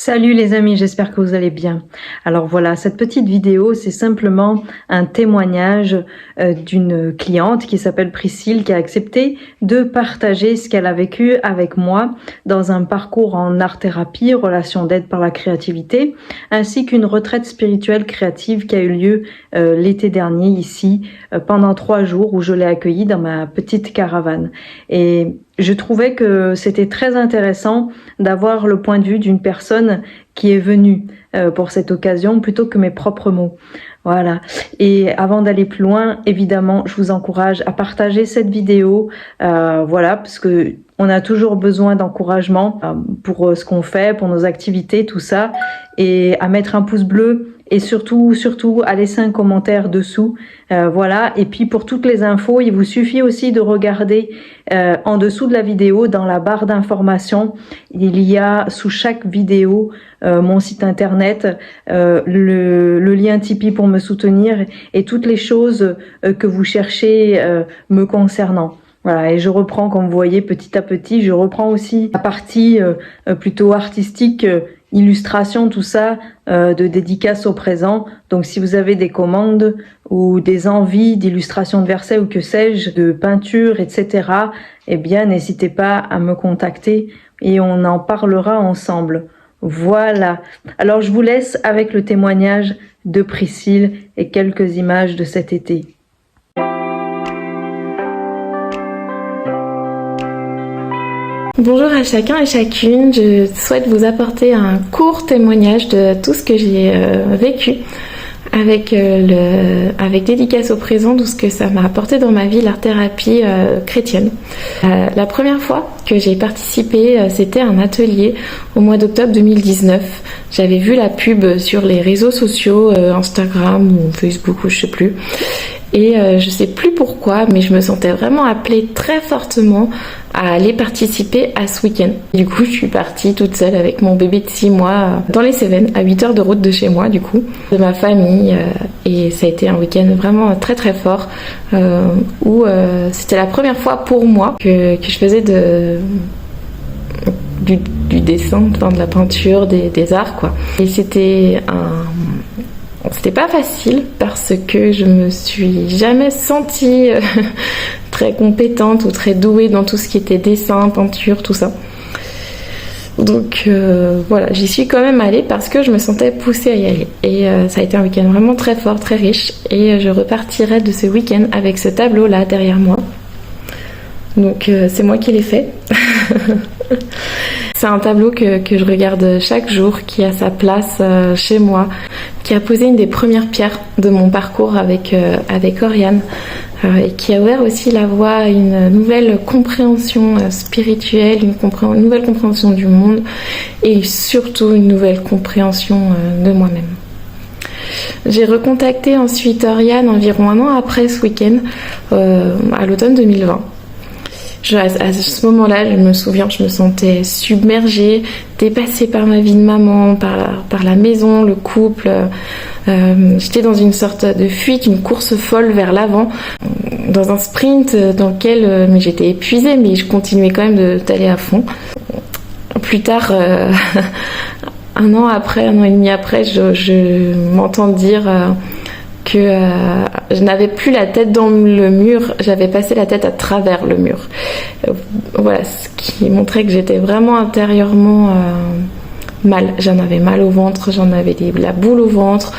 Salut les amis, j'espère que vous allez bien. Alors voilà, cette petite vidéo, c'est simplement un témoignage d'une cliente qui s'appelle Priscille, qui a accepté de partager ce qu'elle a vécu avec moi dans un parcours en art-thérapie, relation d'aide par la créativité, ainsi qu'une retraite spirituelle créative qui a eu lieu l'été dernier ici, pendant 3 jours où je l'ai accueillie dans ma petite caravane. Et je trouvais que c'était très intéressant d'avoir le point de vue d'une personne qui est venue pour cette occasion plutôt que mes propres mots. Voilà. Et avant d'aller plus loin, évidemment, je vous encourage à partager cette vidéo. Voilà, parce que on a toujours besoin d'encouragement pour ce qu'on fait, pour nos activités, tout ça, et à mettre un pouce bleu. Et surtout, à laisser un commentaire dessous. Voilà. Et puis pour toutes les infos, il vous suffit aussi de regarder en dessous de la vidéo, dans la barre d'information, il y a sous chaque vidéo mon site internet, le lien Tipeee pour me soutenir et toutes les choses que vous cherchez me concernant. Voilà, et je reprends, comme vous voyez, petit à petit, je reprends aussi la partie plutôt artistique, illustration, tout ça, de dédicace au présent. Donc si vous avez des commandes ou des envies d'illustration de versets ou que sais-je, de peinture, etc., eh bien n'hésitez pas à me contacter et on en parlera ensemble. Voilà. Alors je vous laisse avec le témoignage de Priscille et quelques images de cet été. Bonjour à chacun et chacune, je souhaite vous apporter un court témoignage de tout ce que j'ai vécu avec dédicace au présent, tout ce que ça m'a apporté dans ma vie, l'art-thérapie chrétienne. La première fois que j'ai participé, c'était un atelier au mois d'octobre 2019. J'avais vu la pub sur les réseaux sociaux, Instagram ou Facebook ou je sais plus. Et je sais plus pourquoi, mais je me sentais vraiment appelée très fortement à aller participer à ce week-end. Du coup, je suis partie toute seule avec mon bébé de 6 mois dans les Cévennes, à 8 heures de route de chez moi, du coup, de ma famille. Et ça a été un week-end vraiment très très fort, où c'était la première fois pour moi que je faisais du dessin, enfin de la peinture, des arts, quoi. Et c'était pas facile parce que je me suis jamais sentie très compétente ou très douée dans tout ce qui était dessin, peinture, tout ça. Donc voilà, j'y suis quand même allée parce que je me sentais poussée à y aller. Et ça a été un week-end vraiment très fort, très riche. Et je repartirai de ce week-end avec ce tableau-là derrière moi. Donc c'est moi qui l'ai fait. C'est un tableau que je regarde chaque jour, qui a sa place chez moi, qui a posé une des premières pierres de mon parcours avec Oriane, et qui a ouvert aussi la voie à une nouvelle compréhension spirituelle, une nouvelle compréhension du monde et surtout une nouvelle compréhension de moi-même. J'ai recontacté ensuite Oriane environ 1 an après ce week-end, à l'automne 2020. À ce moment-là, je me souviens, je me sentais submergée, dépassée par ma vie de maman, par la maison, le couple. J'étais dans une sorte de fuite, une course folle vers l'avant, dans un sprint dans lequel j'étais épuisée, mais je continuais quand même d'aller à fond. Plus tard, 1 an et demi après, je m'entends dire que je n'avais plus la tête dans le mur, j'avais passé la tête à travers le mur. Voilà, ce qui montrait que j'étais vraiment intérieurement mal. J'en avais mal au ventre, j'en avais la boule au ventre,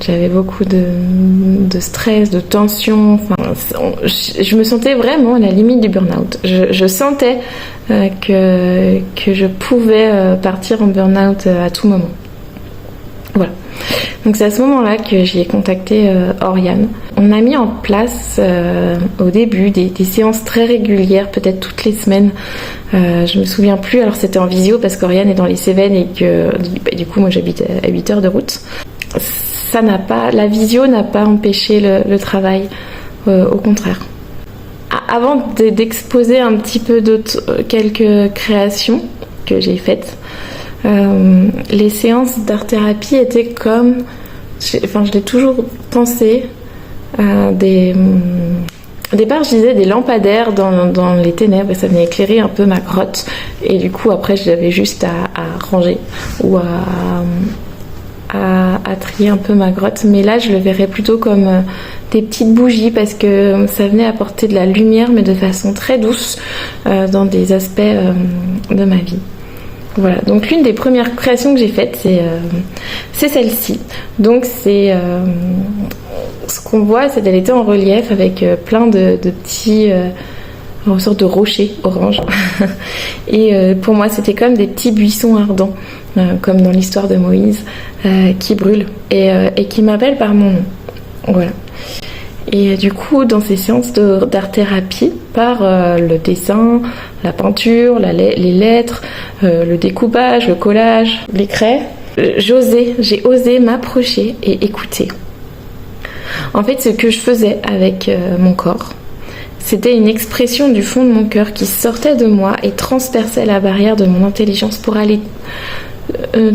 j'avais beaucoup de stress, de tension. Enfin, je me sentais vraiment à la limite du burn-out. Je sentais que je pouvais partir en burn-out à tout moment. Voilà. Donc c'est à ce moment-là que j'ai contacté Oriane. On a mis en place au début des séances très régulières, peut-être toutes les semaines. Je me souviens plus, alors c'était en visio parce qu'Oriane est dans les Cévennes et que du coup moi j'habite à 8 heures de route. La visio n'a pas empêché le travail, au contraire. Avant d'exposer un petit peu quelques créations que j'ai faites, les séances d'art-thérapie étaient comme, je l'ai toujours pensé, Au départ, je disais des lampadaires dans les ténèbres et ça venait éclairer un peu ma grotte. Et du coup, après, j'avais juste à ranger ou à trier un peu ma grotte. Mais là, je le verrais plutôt comme des petites bougies parce que ça venait apporter de la lumière, mais de façon très douce dans des aspects de ma vie. Voilà, donc l'une des premières créations que j'ai faites, c'est celle-ci. Donc c'est ce qu'on voit, c'est qu'elle était en relief avec plein de petits une sorte de rochers orange. Et pour moi, c'était comme des petits buissons ardents, comme dans l'histoire de Moïse, qui brûlent et qui m'appellent par mon nom. Voilà. Et du coup, dans ces séances d'art-thérapie, par le dessin, la peinture, les lettres, le découpage, le collage, les craies, j'ai osé m'approcher et écouter. En fait, ce que je faisais avec mon corps, c'était une expression du fond de mon cœur qui sortait de moi et transperçait la barrière de mon intelligence pour aller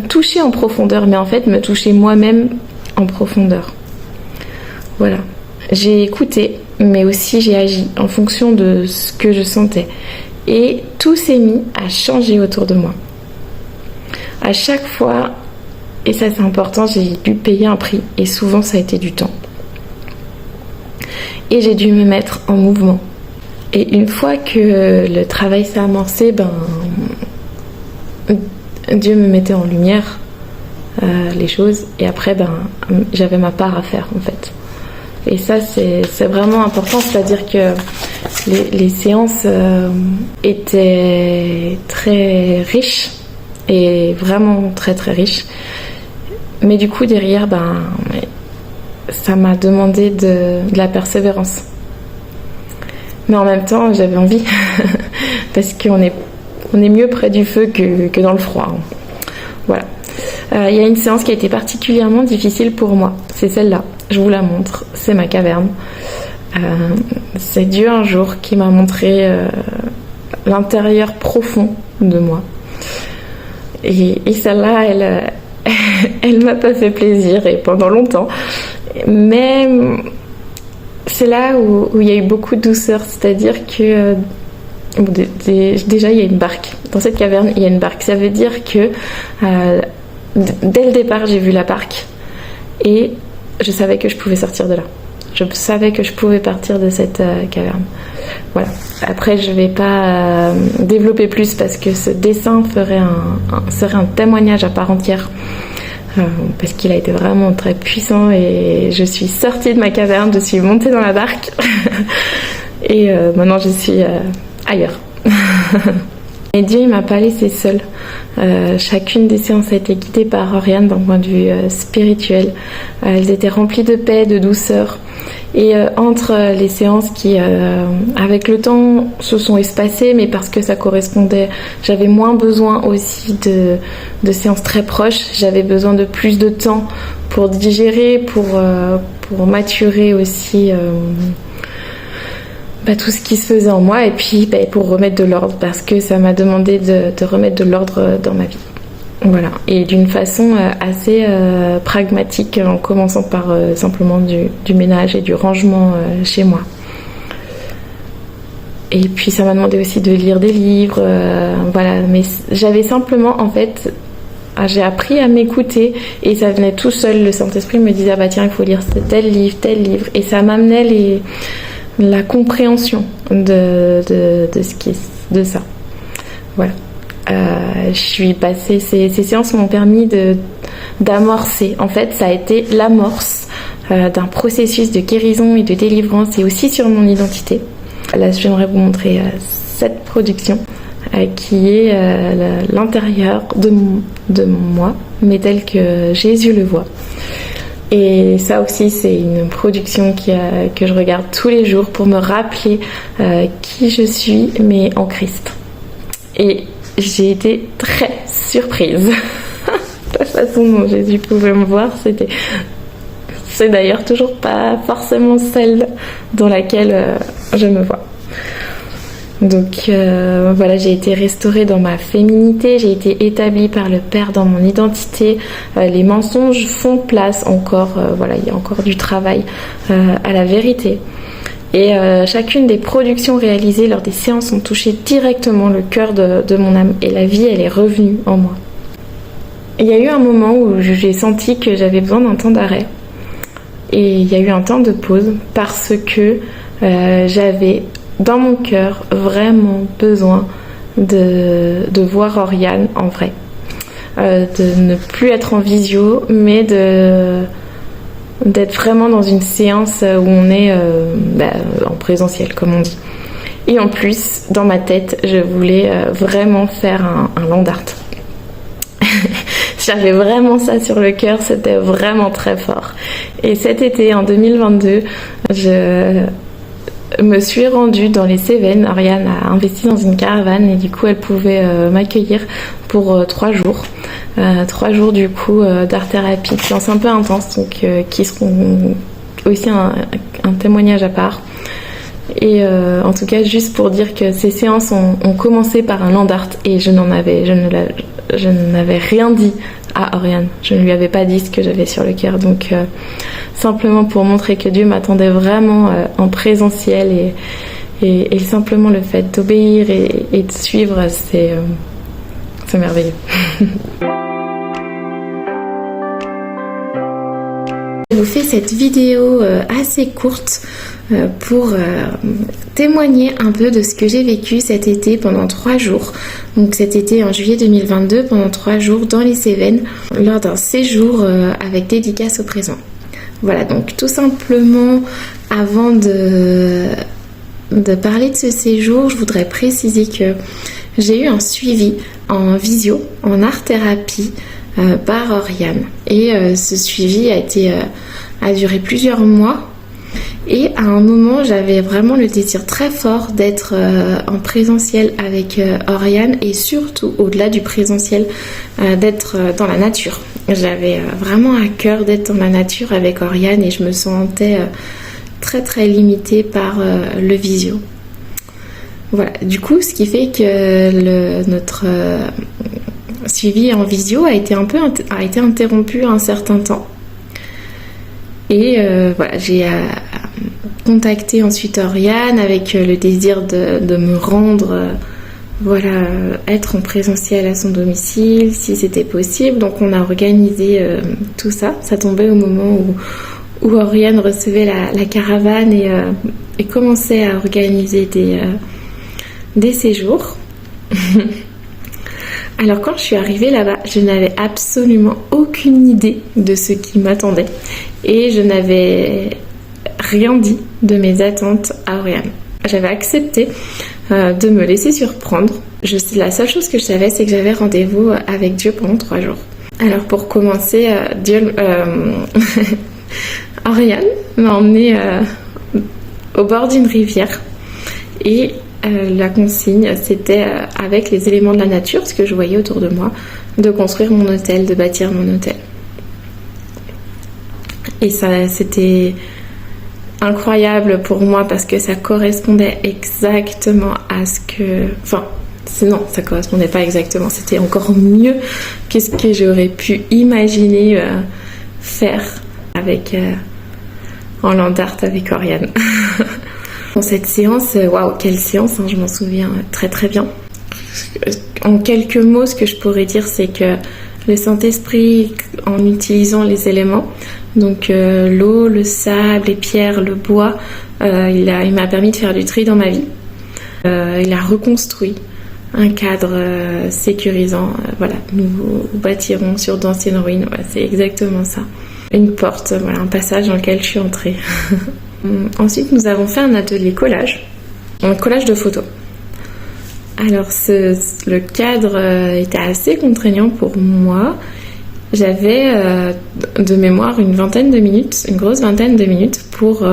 toucher en profondeur, mais en fait me toucher moi-même en profondeur. Voilà. J'ai écouté, mais aussi j'ai agi en fonction de ce que je sentais. Et tout s'est mis à changer autour de moi. À chaque fois, et ça c'est important, j'ai dû payer un prix. Et souvent ça a été du temps. Et j'ai dû me mettre en mouvement. Et une fois que le travail s'est amorcé, Dieu me mettait en lumière les choses. Et après, j'avais ma part à faire en fait. Et ça, c'est vraiment important, c'est-à-dire que les séances étaient très riches, et vraiment très très riches. Mais du coup, derrière, ça m'a demandé de la persévérance. Mais en même temps, j'avais envie, parce qu'on est mieux près du feu que dans le froid. Voilà. Il y a une séance qui a été particulièrement difficile pour moi, c'est celle-là. Je vous la montre, c'est ma caverne. C'est Dieu un jour qui m'a montré l'intérieur profond de moi. Et celle-là, elle m'a pas fait plaisir et pendant longtemps. Mais c'est là où il y a eu beaucoup de douceur, c'est-à-dire que déjà il y a une barque. Dans cette caverne, il y a une barque. Ça veut dire que dès le départ, j'ai vu la barque et je savais que je pouvais sortir de là. Je savais que je pouvais partir de cette caverne. Voilà. Après, je ne vais pas développer plus parce que ce dessin serait un témoignage à part entière. Parce qu'il a été vraiment très puissant et je suis sortie de ma caverne, je suis montée dans la barque et maintenant je suis ailleurs. Et Dieu il m'a pas laissée seule. Chacune des séances a été guidée par Oriane d'un point de vue spirituel. Elles étaient remplies de paix, de douceur. Et entre les séances qui, avec le temps, se sont espacées, mais parce que ça correspondait, j'avais moins besoin aussi de séances très proches. J'avais besoin de plus de temps pour digérer, pour maturer aussi tout ce qui se faisait en moi et puis pour remettre de l'ordre parce que ça m'a demandé de remettre de l'ordre dans ma vie. Voilà, et d'une façon assez pragmatique en commençant par simplement du ménage et du rangement chez moi. Et puis ça m'a demandé aussi de lire des livres, voilà, mais j'avais simplement en fait, j'ai appris à m'écouter et ça venait tout seul, le Saint-Esprit me disait tiens il faut lire tel livre et ça m'amenait la compréhension de ça. Voilà. Je suis passée, ces séances m'ont permis d'amorcer. En fait, ça a été l'amorce d'un processus de guérison et de délivrance et aussi sur mon identité. Là, j'aimerais vous montrer cette production qui est l'intérieur de moi, mais tel que Jésus le voit. Et ça aussi, c'est une production que je regarde tous les jours pour me rappeler qui je suis, mais en Christ. Et j'ai été très surprise. La façon dont Jésus pouvait me voir, c'est d'ailleurs toujours pas forcément celle dans laquelle je me vois. Donc voilà, j'ai été restaurée dans ma féminité, j'ai été établie par le Père dans mon identité. Les mensonges font place encore, voilà, il y a encore du travail à la vérité. Et chacune des productions réalisées lors des séances ont touché directement le cœur de mon âme. Et la vie, elle est revenue en moi. Il y a eu un moment où j'ai senti que j'avais besoin d'un temps d'arrêt. Et il y a eu un temps de pause parce que j'avais dans mon cœur vraiment besoin de voir Oriane en vrai. De ne plus être en visio, mais d'être vraiment dans une séance où on est en présentiel, comme on dit. Et en plus, dans ma tête, je voulais vraiment faire un land art. J'avais vraiment ça sur le cœur, c'était vraiment très fort. Et cet été, en 2022, je me suis rendue dans les Cévennes. Oriane a investi dans une caravane et du coup, elle pouvait m'accueillir pour 3 jours. 3 jours du coup d'art-thérapie, séances un peu intenses, donc qui seront aussi un témoignage à part. Et en tout cas, juste pour dire que ces séances ont commencé par un land art et je n'avais rien dit à Oriane. Je ne lui avais pas dit ce que j'avais sur le cœur. Donc simplement pour montrer que Dieu m'attendait vraiment en présentiel et simplement le fait d'obéir et de suivre, c'est merveilleux. Je vous fais cette vidéo assez courte pour témoigner un peu de ce que j'ai vécu cet été pendant 3 jours. Donc cet été en juillet 2022, pendant 3 jours dans les Cévennes, lors d'un séjour avec dédicace au présent. Voilà, donc tout simplement, avant de parler de ce séjour, je voudrais préciser que j'ai eu un suivi en visio, en art-thérapie, par Oriane. Et ce suivi a duré plusieurs mois. Et à un moment, j'avais vraiment le désir très fort d'être en présentiel avec Oriane et surtout, au-delà du présentiel, d'être dans la nature. J'avais vraiment à cœur d'être dans la nature avec Oriane et je me sentais très très limitée par le visio. Voilà, du coup, ce qui fait que notre suivi en visio a été interrompu un certain temps. Et voilà, j'ai contacté ensuite Oriane avec le désir de me rendre, être en présentiel à son domicile, si c'était possible. Donc on a organisé tout ça. Ça tombait au moment où Oriane recevait la caravane et commençait à organiser des séjours. Alors quand je suis arrivée là-bas, je n'avais absolument aucune idée de ce qui m'attendait et je n'avais rien dit de mes attentes à Oriane. J'avais accepté de me laisser surprendre. La seule chose que je savais, c'est que j'avais rendez-vous avec Dieu pendant 3 jours. Alors pour commencer, Oriane m'a emmenée au bord d'une rivière et la consigne, c'était avec les éléments de la nature, ce que je voyais autour de moi, de construire mon hôtel, de bâtir mon hôtel. Et ça, c'était incroyable pour moi parce que ça correspondait exactement à ce que... non, ça correspondait pas exactement. C'était encore mieux que ce que j'aurais pu imaginer faire avec en land art avec Oriane. Dans cette séance, waouh, quelle séance, je m'en souviens très très bien. En quelques mots, ce que je pourrais dire, c'est que le Saint-Esprit, en utilisant les éléments, donc l'eau, le sable, les pierres, le bois, il m'a permis de faire du tri dans ma vie. Il a reconstruit un cadre sécurisant. Nous bâtirons sur d'anciennes ruines. C'est exactement ça. Une porte, un passage dans lequel je suis entrée. Ensuite, nous avons fait un atelier collage, un collage de photos. Alors, le cadre était assez contraignant pour moi. J'avais de mémoire une grosse vingtaine de minutes pour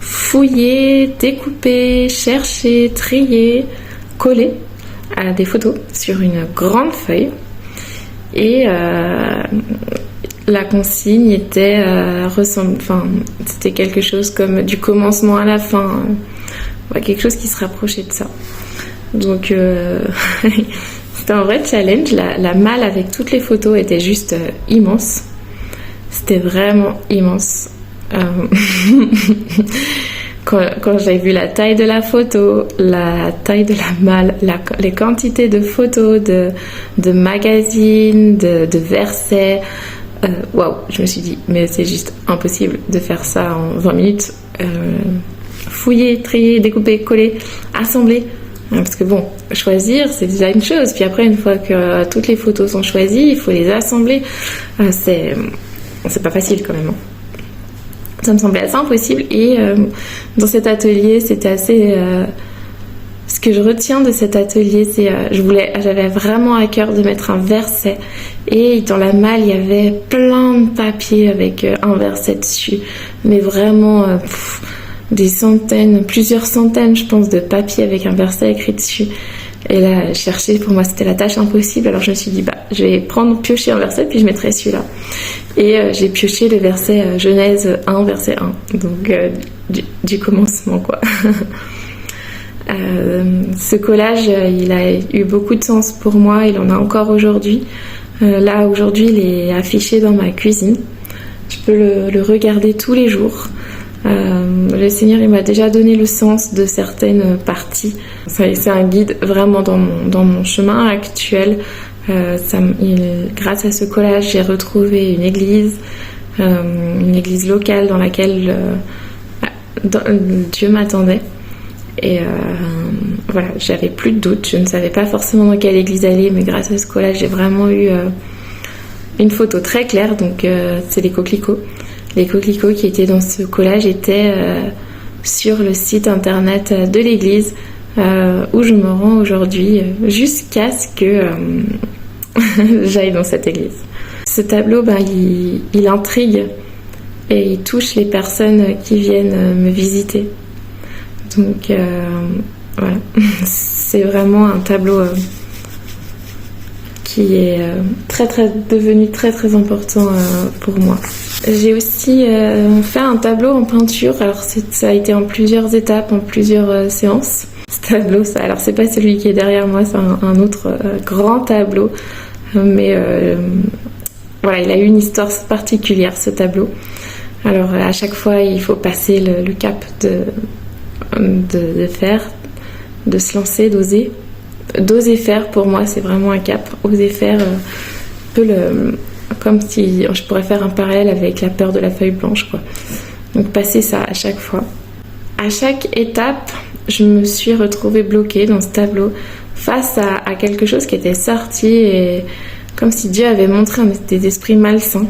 fouiller, découper, chercher, trier, coller des photos sur une grande feuille. Et la consigne était c'était quelque chose comme du commencement à la fin, quelque chose qui se rapprochait de ça. Donc c'était un vrai challenge. La malle avec toutes les photos était juste immense. C'était vraiment immense. quand j'ai vu la taille de la photo, la taille de la malle, les quantités de photos, de magazines, de versets, waouh, je me suis dit, mais c'est juste impossible de faire ça en 20 minutes. Fouiller, trier, découper, coller, assembler. Parce que bon, choisir, c'est déjà une chose. Puis après, une fois que toutes les photos sont choisies, il faut les assembler. C'est pas facile quand même. Ça me semblait assez impossible. Et dans cet atelier, c'était assez... ce que je retiens de cet atelier, c'est j'avais vraiment à cœur de mettre un verset. Et dans la malle, il y avait plein de papiers avec un verset dessus. Mais vraiment... des centaines, plusieurs centaines, je pense, de papiers avec un verset écrit dessus. Et là, chercher, pour moi, c'était la tâche impossible. Alors je me suis dit, je vais piocher un verset, puis je mettrai celui-là. Et j'ai pioché le verset Genèse 1, verset 1. Donc, du commencement, quoi. Ce collage, il a eu beaucoup de sens pour moi. Il en a encore aujourd'hui. Là, aujourd'hui, il est affiché dans ma cuisine. Je peux le regarder tous les jours. Le Seigneur, il m'a déjà donné le sens de certaines parties. C'est un guide vraiment dans mon chemin actuel. Grâce à ce collage, j'ai retrouvé une église locale dans laquelle Dieu m'attendait. Et voilà, j'avais plus de doute. Je ne savais pas forcément dans quelle église aller, mais grâce à ce collage, j'ai vraiment eu une photo très claire. Donc, c'est les coquelicots. Les coquelicots qui étaient dans ce collage étaient sur le site internet de l'église où je me rends aujourd'hui jusqu'à ce que j'aille dans cette église. Ce tableau, il intrigue et il touche les personnes qui viennent me visiter. Donc voilà, c'est vraiment un tableau qui est devenu très très important pour moi. J'ai aussi fait un tableau en peinture. Alors ça a été en plusieurs étapes, en plusieurs séances. Ce tableau, alors c'est pas celui qui est derrière moi, c'est un autre grand tableau. Mais voilà, il a eu une histoire particulière, ce tableau. Alors à chaque fois, il faut passer le cap de faire, de se lancer, d'oser. D'oser faire, pour moi, c'est vraiment un cap. Oser faire, comme si je pourrais faire un parallèle avec la peur de la feuille blanche, quoi. Donc passer ça à chaque fois. À chaque étape, je me suis retrouvée bloquée dans ce tableau face à quelque chose qui était sorti et comme si Dieu avait montré des esprits malsains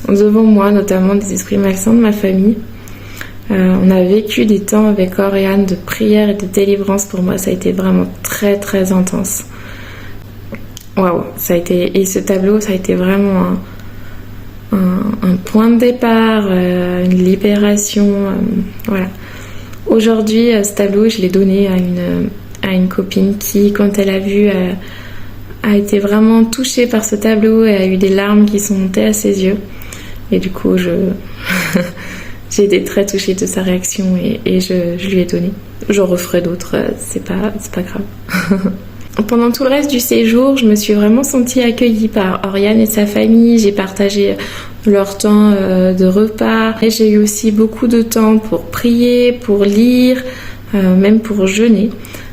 devant moi, notamment des esprits malsains de ma famille. On a vécu des temps avec Oriane de prière et de délivrance. Pour moi, ça a été vraiment très très intense. Waouh, et ce tableau, ça a été vraiment un point de départ, une libération. Voilà. Aujourd'hui, ce tableau, je l'ai donné à une copine qui, quand elle a vu, a été vraiment touchée par ce tableau et a eu des larmes qui sont montées à ses yeux. Et du coup, j'ai été très touchée de sa réaction et je lui ai donné. J'en referai d'autres, c'est pas grave. Pendant tout le reste du séjour, je me suis vraiment sentie accueillie par Oriane et sa famille. J'ai partagé leur temps de repas. Et j'ai eu aussi beaucoup de temps pour prier, pour lire, même pour jeûner.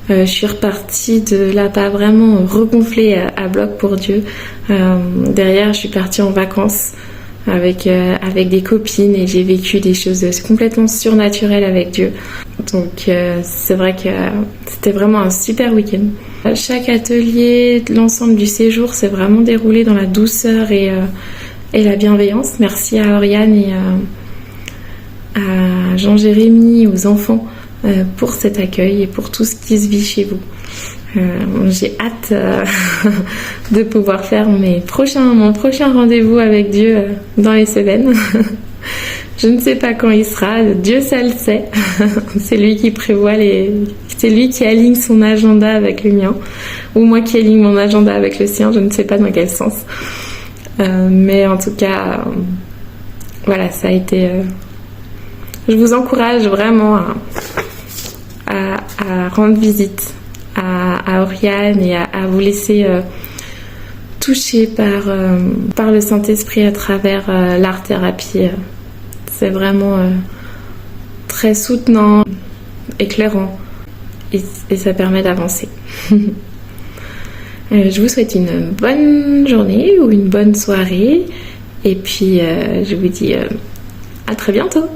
Je suis repartie de là-bas vraiment regonflée à bloc pour Dieu. Derrière, je suis partie en vacances avec des copines et j'ai vécu des choses complètement surnaturelles avec Dieu. Donc c'est vrai que c'était vraiment un super week-end. Chaque atelier, l'ensemble du séjour s'est vraiment déroulé dans la douceur et la bienveillance. Merci à Oriane et à Jean-Jérémy, aux enfants pour cet accueil et pour tout ce qui se vit chez vous. J'ai hâte de pouvoir faire mon prochain rendez-vous avec Dieu dans les semaines. Je ne sais pas quand il sera, Dieu seul le sait. C'est lui qui prévoit c'est lui qui aligne son agenda avec le mien, ou moi qui aligne mon agenda avec le sien, je ne sais pas dans quel sens. Mais en tout cas, voilà, ça a été... Je vous encourage vraiment à rendre visite à Oriane et à vous laisser toucher par le Saint-Esprit à travers l'art-thérapie. C'est vraiment très soutenant, éclairant, et ça permet d'avancer. Je vous souhaite une bonne journée ou une bonne soirée, et puis je vous dis à très bientôt.